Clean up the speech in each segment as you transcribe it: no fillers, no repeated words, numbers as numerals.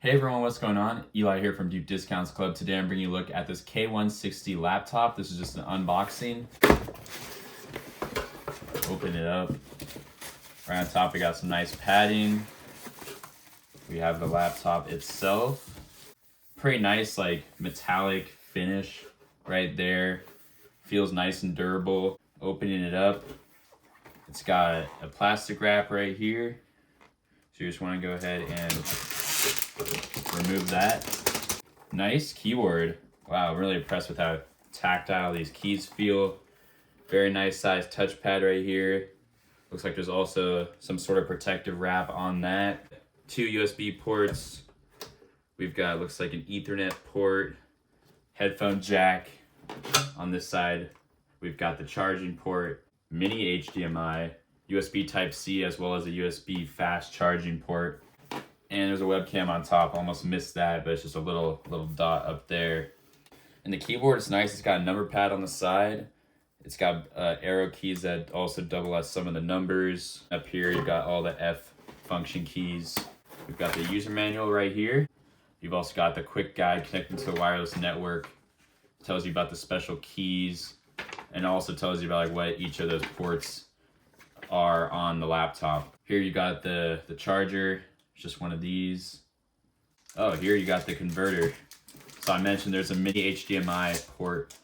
Hey everyone, what's going on? Eli here from Deep Discounts Club. Today I'm bringing you a look at this K160 laptop. This is just an unboxing. Open it up. Right on top we got some nice padding. We have the laptop itself. Pretty nice like metallic finish right there. Feels nice and durable. Opening it up, it's got a plastic wrap right here. So you just want to go ahead and remove that. Nice keyboard. Wow, I'm really impressed with how tactile these keys feel. Very nice sized touchpad right here. Looks like there's also some sort of protective wrap on that. 2 USB ports. We've got, looks like an Ethernet port, headphone jack. On this side, we've got the charging port, mini HDMI, USB Type-C, as well as a USB fast charging port. And there's a webcam on top. Almost missed that, but it's just a little dot up there. And the keyboard is nice. It's got a number pad on the side. It's got arrow keys that also double as some of the numbers. Up here, you've got all the F function keys. We've got the user manual right here. You've also got the quick guide connecting to the wireless network. It tells you about the special keys, and also tells you about like what each of those ports are on the laptop. Here you got the charger. It's just one of these. Oh, here you got the converter. So I mentioned there's a mini HDMI port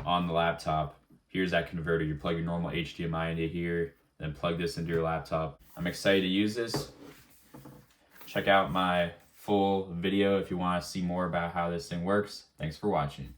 on the laptop. Here's that converter. You plug your normal HDMI into here, then plug this into your laptop. I'm excited to use this. Check out my full video if you want to see more about how this thing works. Thanks for watching.